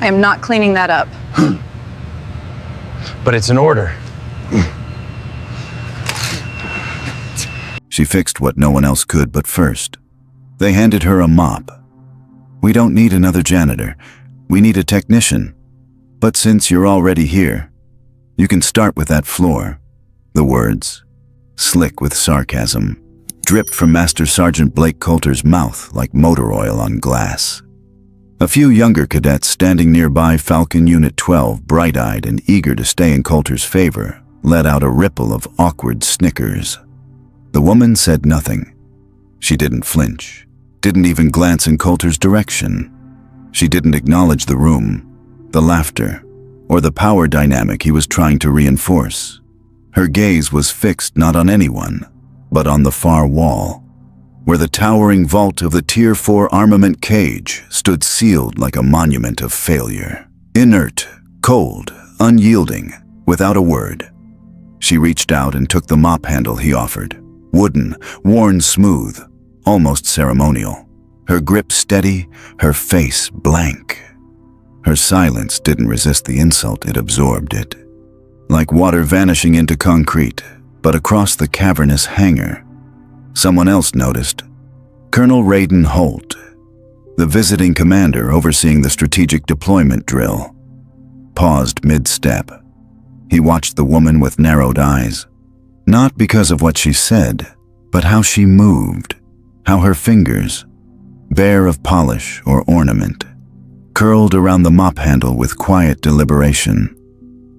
I am not cleaning that up. But it's an order. She fixed what no one else could but first. They handed her a mop. We don't need another janitor. We need a technician. But since you're already here, you can start with that floor. The words, slick with sarcasm, dripped from Master Sergeant Blake Coulter's mouth like motor oil on glass. A few younger cadets standing nearby Falcon Unit 12, bright-eyed and eager to stay in Coulter's favor, let out a ripple of awkward snickers. The woman said nothing. She didn't flinch, didn't even glance in Coulter's direction. She didn't acknowledge the room, the laughter, or the power dynamic he was trying to reinforce. Her gaze was fixed not on anyone, but on the far wall, where the towering vault of the Tier 4 armament cage stood sealed like a monument of failure. Inert, cold, unyielding, without a word. She reached out and took the mop handle he offered. Wooden, worn smooth, almost ceremonial. Her grip steady, her face blank. Her silence didn't resist the insult, it absorbed it. Like water vanishing into concrete, but across the cavernous hangar. Someone else noticed. Colonel Raiden Holt, the visiting commander overseeing the strategic deployment drill, paused mid-step. He watched the woman with narrowed eyes. Not because of what she said, but how she moved, how her fingers, bare of polish or ornament, curled around the mop handle with quiet deliberation.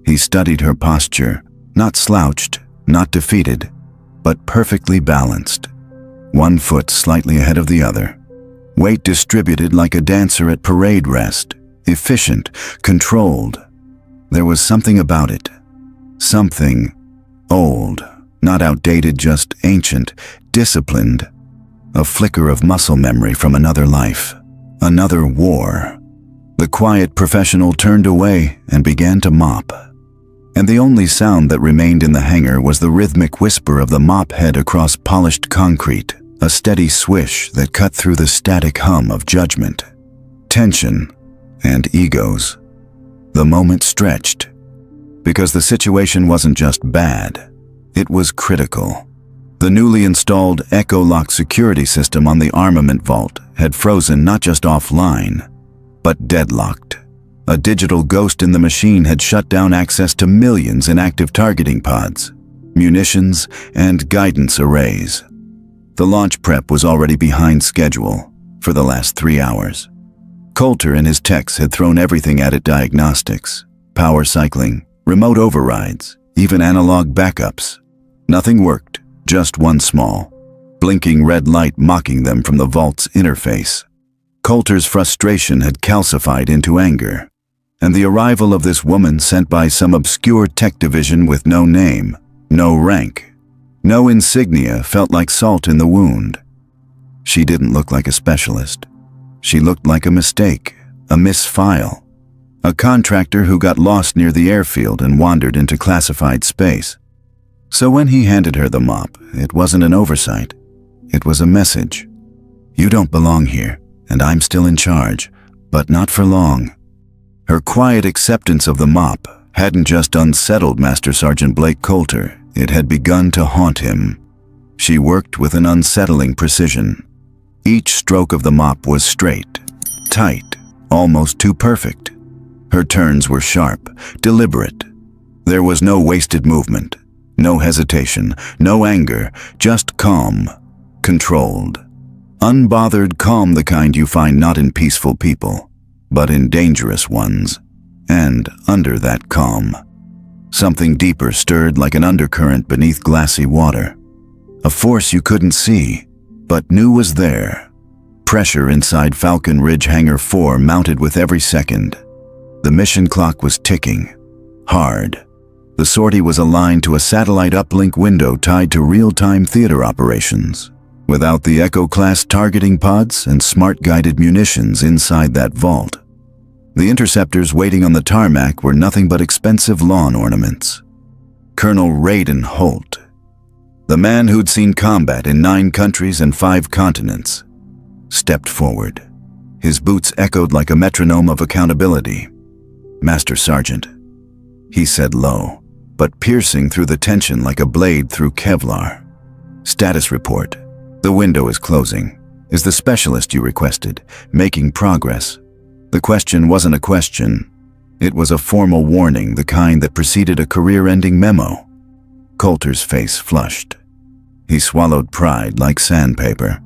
He studied her posture, not slouched, not defeated, but perfectly balanced. One foot slightly ahead of the other. Weight distributed like a dancer at parade rest. Efficient, controlled. There was something about it. Something old, not outdated, just ancient, disciplined. A flicker of muscle memory from another life, another war. The quiet professional turned away and began to mop. And the only sound that remained in the hangar was the rhythmic whisper of the mop head across polished concrete, a steady swish that cut through the static hum of judgment, tension, and egos. The moment stretched, because the situation wasn't just bad, it was critical. The newly installed Echo-Lock security system on the armament vault had frozen not just offline, but deadlocked. A digital ghost in the machine had shut down access to millions in active targeting pods, munitions, and guidance arrays. The launch prep was already behind schedule for the last 3 hours. Coulter and his techs had thrown everything at it: diagnostics, power cycling, remote overrides, even analog backups. Nothing worked, just one small, blinking red light mocking them from the vault's interface. Coulter's frustration had calcified into anger, and the arrival of this woman sent by some obscure tech division with no name, no rank, no insignia felt like salt in the wound. She didn't look like a specialist. She looked like a mistake, a misfile, a contractor who got lost near the airfield and wandered into classified space. So when he handed her the mop, it wasn't an oversight. It was a message. You don't belong here, and I'm still in charge, but not for long. Her quiet acceptance of the mop hadn't just unsettled Master Sergeant Blake Coulter, it had begun to haunt him. She worked with an unsettling precision. Each stroke of the mop was straight, tight, almost too perfect. Her turns were sharp, deliberate. There was no wasted movement, no hesitation, no anger, just calm, controlled. Unbothered calm, the kind you find not in peaceful people, but in dangerous ones. And under that calm, something deeper stirred like an undercurrent beneath glassy water. A force you couldn't see, but knew was there. Pressure inside Falcon Ridge Hangar 4 mounted with every second. The mission clock was ticking, hard. The sortie was aligned to a satellite uplink window tied to real-time theater operations. Without the Echo-class targeting pods and smart-guided munitions inside that vault, the interceptors waiting on the tarmac were nothing but expensive lawn ornaments. Colonel Raiden Holt, the man who'd seen combat in 9 countries and 5 continents, stepped forward. His boots echoed like a metronome of accountability. "Master Sergeant," he said low, but piercing through the tension like a blade through Kevlar. "Status report. The window is closing. Is the specialist you requested making progress?" The question wasn't a question. It was a formal warning, the kind that preceded a career-ending memo. Coulter's face flushed. He swallowed pride like sandpaper.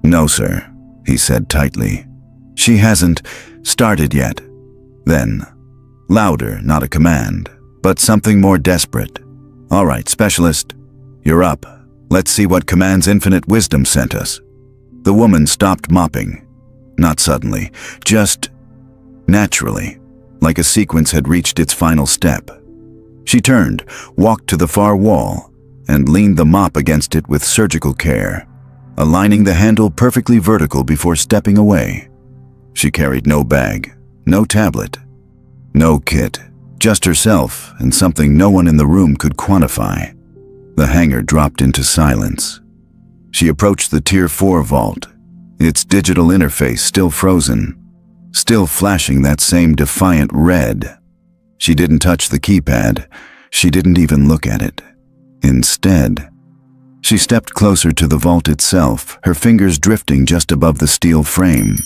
"No, sir," he said tightly. "She hasn't started yet." Then, louder, not a command, but something more desperate. "All right, specialist, you're up. Let's see what Command's infinite wisdom sent us." The woman stopped mopping. Not suddenly, just naturally, like a sequence had reached its final step. She turned, walked to the far wall, and leaned the mop against it with surgical care, aligning the handle perfectly vertical before stepping away. She carried no bag, no tablet, no kit, just herself and something no one in the room could quantify. The hangar dropped into silence. She approached the Tier 4 vault, its digital interface still frozen, still flashing that same defiant red. She didn't touch the keypad. She didn't even look at it. Instead, she stepped closer to the vault itself, her fingers drifting just above the steel frame,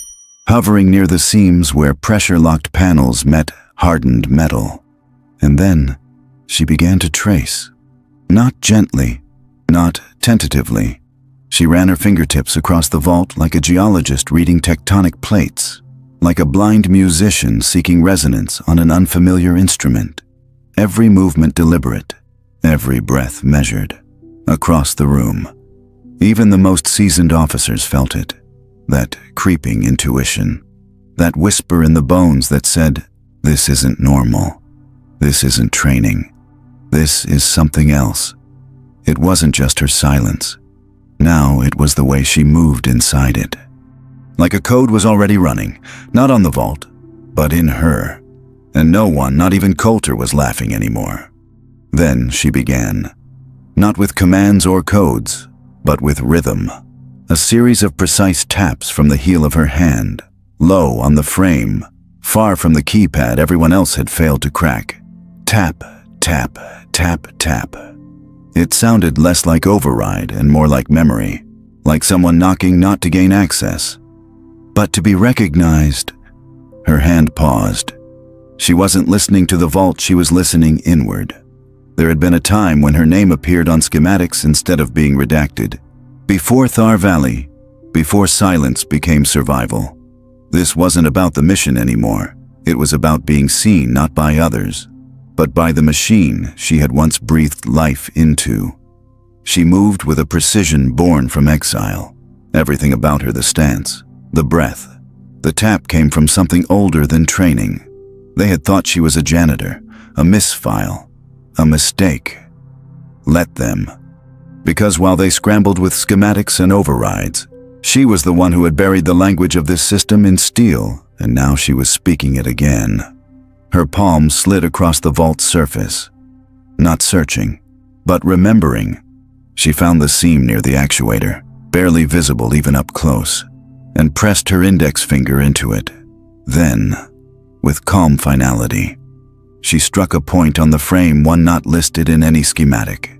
hovering near the seams where pressure-locked panels met hardened metal. And then she began to trace. Not gently, not tentatively. She ran her fingertips across the vault like a geologist reading tectonic plates, like a blind musician seeking resonance on an unfamiliar instrument. Every movement deliberate, every breath measured. Across the room, even the most seasoned officers felt it, that creeping intuition, that whisper in the bones that said, "This isn't normal. This isn't training. This is something else." It wasn't just her silence. Now it was the way she moved inside it. Like a code was already running, not on the vault, but in her. And no one, not even Coulter, was laughing anymore. Then she began. Not with commands or codes, but with rhythm. A series of precise taps from the heel of her hand, low on the frame, far from the keypad everyone else had failed to crack. Tap, tap, tap, tap. It sounded less like override and more like memory, like someone knocking not to gain access, but to be recognized. Her hand paused. She wasn't listening to the vault, she was listening inward. There had been a time when her name appeared on schematics instead of being redacted. Before Thar Valley, before silence became survival. This wasn't about the mission anymore. It was about being seen not by others, but by the machine she had once breathed life into. She moved with a precision born from exile. Everything about her, the stance, the breath, the tap came from something older than training. They had thought she was a janitor, a misfile, a mistake. Let them. Because while they scrambled with schematics and overrides, she was the one who had buried the language of this system in steel, and now she was speaking it again. Her palm slid across the vault's surface. Not searching, but remembering. She found the seam near the actuator, barely visible even up close, and pressed her index finger into it. Then, with calm finality, she struck a point on the frame, one not listed in any schematic,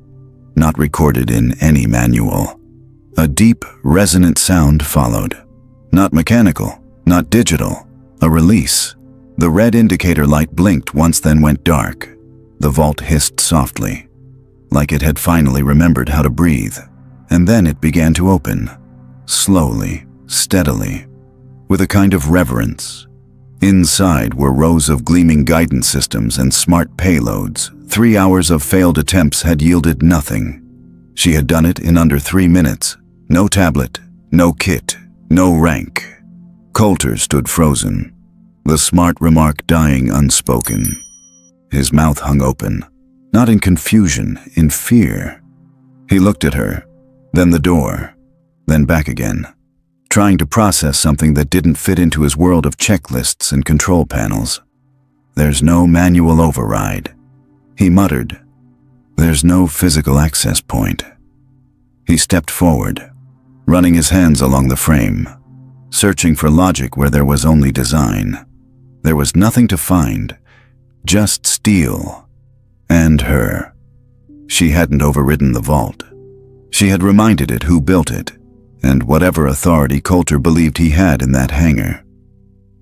not recorded in any manual. A deep, resonant sound followed. Not mechanical, not digital, a release. The red indicator light blinked once, then went dark. The vault hissed softly, like it had finally remembered how to breathe. And then it began to open, slowly, steadily, with a kind of reverence. Inside were rows of gleaming guidance systems and smart payloads. 3 hours of failed attempts had yielded nothing. She had done it in under 3 minutes. No tablet, no kit, no rank. Coulter stood frozen, the smart remark dying unspoken. His mouth hung open, not in confusion, in fear. He looked at her, then the door, then back again, trying to process something that didn't fit into his world of checklists and control panels. "There's no manual override," he muttered. "There's no physical access point." He stepped forward, running his hands along the frame, searching for logic where there was only design. There was nothing to find, Just steel. And her. She hadn't overridden the vault. She had reminded it who built it, and whatever authority Coulter believed he had in that hangar.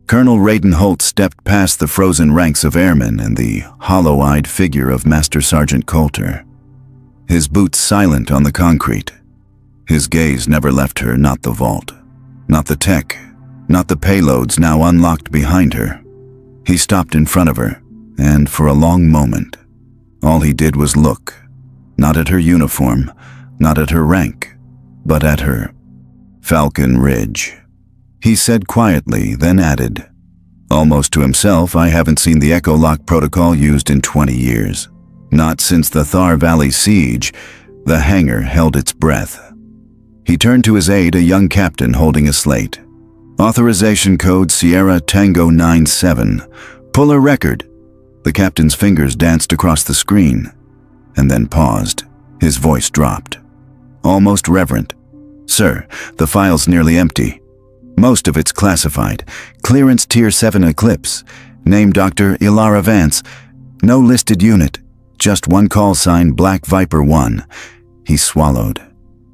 Colonel Raiden Holt stepped past the frozen ranks of airmen and the hollow-eyed figure of Master Sergeant Coulter. His boots silent on the concrete. His gaze never left her, not the vault, not the tech, not the payloads now unlocked behind her. He stopped in front of her, and for a long moment, all he did was look, not at her uniform, not at her rank, but at her. Falcon Ridge. He said quietly, then added, almost to himself, I haven't seen the Echo-Lock protocol used in 20 years. Not since the Thar Valley siege. The hangar held its breath. He turned to his aide, a young captain holding a slate. Authorization code Sierra Tango 97. Puller record. The captain's fingers danced across the screen, and then paused. His voice dropped. Almost reverent. Sir, the file's nearly empty. Most of it's classified. Clearance Tier 7 Eclipse. Name Dr. Ilara Vance. No listed unit. Just one call sign, Black Viper 1. He swallowed.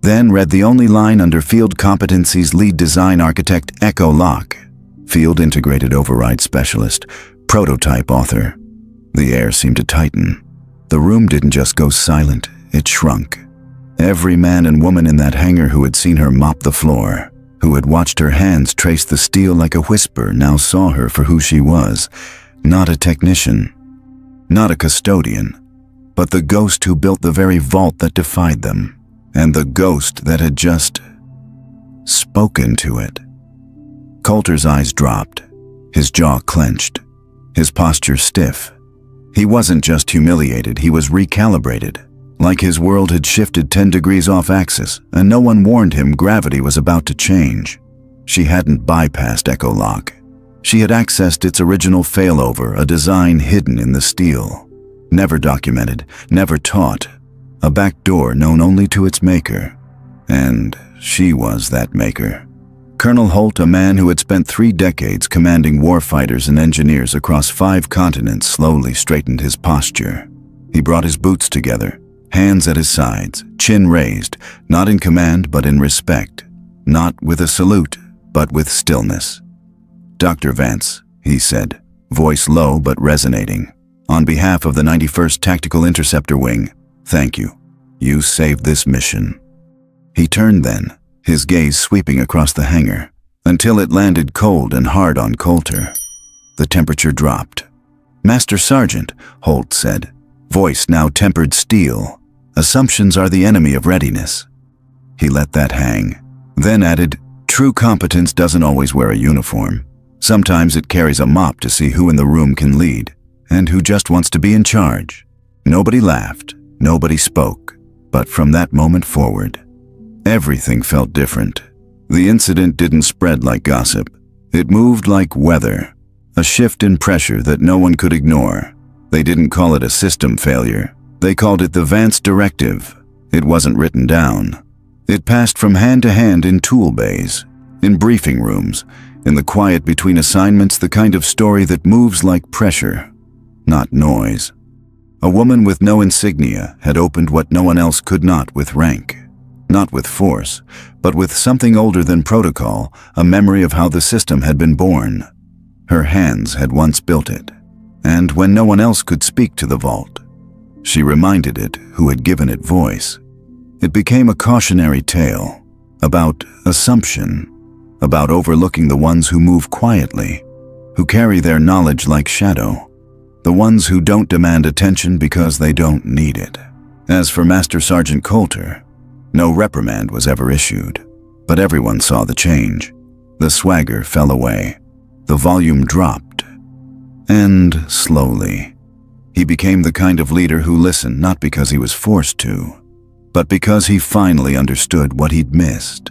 Then read the only line under Field Competencies Lead Design Architect Echo-Lock. Field Integrated Override Specialist. Prototype Author. The air seemed to tighten. The room didn't just go silent, it shrunk. Every man and woman in that hangar who had seen her mop the floor, who had watched her hands trace the steel like a whisper, now saw her for who she was. Not a technician, not a custodian, but the ghost who built the very vault that defied them, and the ghost that had just spoken to it. Coulter's eyes dropped, his jaw clenched, his posture stiff. He wasn't just humiliated, he was recalibrated. Like his world had shifted 10 degrees off axis, and no one warned him gravity was about to change. She hadn't bypassed Echo-Lock. She had accessed its original failover, a design hidden in the steel. Never documented, never taught. A back door known only to its maker. And she was that maker. Colonel Holt, a man who had spent 3 decades commanding warfighters and engineers across 5 continents, slowly straightened his posture. He brought his boots together. Hands at his sides, chin raised, not in command but in respect, not with a salute, but with stillness. Dr. Vance, he said, voice low but resonating, on behalf of the 91st Tactical Interceptor Wing, thank you. You saved this mission. He turned then, his gaze sweeping across the hangar, until it landed cold and hard on Coulter. The temperature dropped. Master Sergeant, Holt said, voice now tempered steel. Assumptions are the enemy of readiness. He let that hang, then added, true competence doesn't always wear a uniform. Sometimes it carries a mop to see who in the room can lead, and who just wants to be in charge. Nobody laughed, nobody spoke, but from that moment forward, everything felt different. The incident didn't spread like gossip. It moved like weather, a shift in pressure that no one could ignore. They didn't call it a system failure. They called it the Vance Directive. It wasn't written down. It passed from hand to hand in tool bays, in briefing rooms, in the quiet between assignments, the kind of story that moves like pressure, not noise. A woman with no insignia had opened what no one else could not with rank. Not with force, but with something older than protocol, a memory of how the system had been born. Her hands had once built it. And when no one else could speak to the vault, she reminded it who had given it voice. It became a cautionary tale about assumption, about overlooking the ones who move quietly, who carry their knowledge like shadow, the ones who don't demand attention because they don't need it. As for Master Sergeant Coulter, no reprimand was ever issued, but everyone saw the change. The swagger fell away, the volume dropped, and slowly, he became the kind of leader who listened not because he was forced to, but because he finally understood what he'd missed.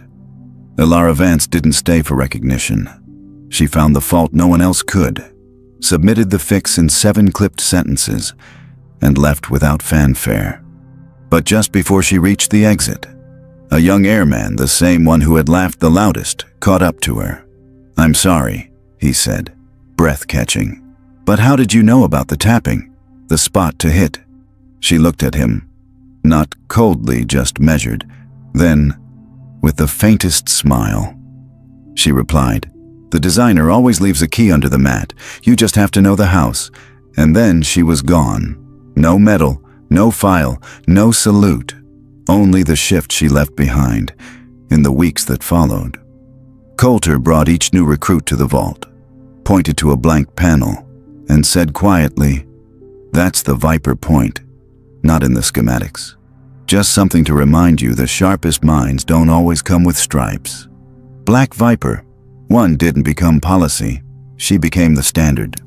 Ilara Vance didn't stay for recognition. She found the fault no one else could, submitted the fix in 7 clipped sentences, and left without fanfare. But just before she reached the exit, a young airman, the same one who had laughed the loudest, caught up to her. "I'm sorry," he said, breath catching. But how did you know about the tapping? The spot to hit? She looked at him, not coldly, just measured. Then, with the faintest smile, she replied, "The designer always leaves a key under the mat. You just have to know the house." And then she was gone. No medal, no file, no salute. Only the shift she left behind in the weeks that followed. Coulter brought each new recruit to the vault, pointed to a blank panel, and said quietly, "That's the VIPER point, not in the schematics. Just something to remind you the sharpest minds don't always come with stripes." Black VIPER. One didn't become policy. She became the standard.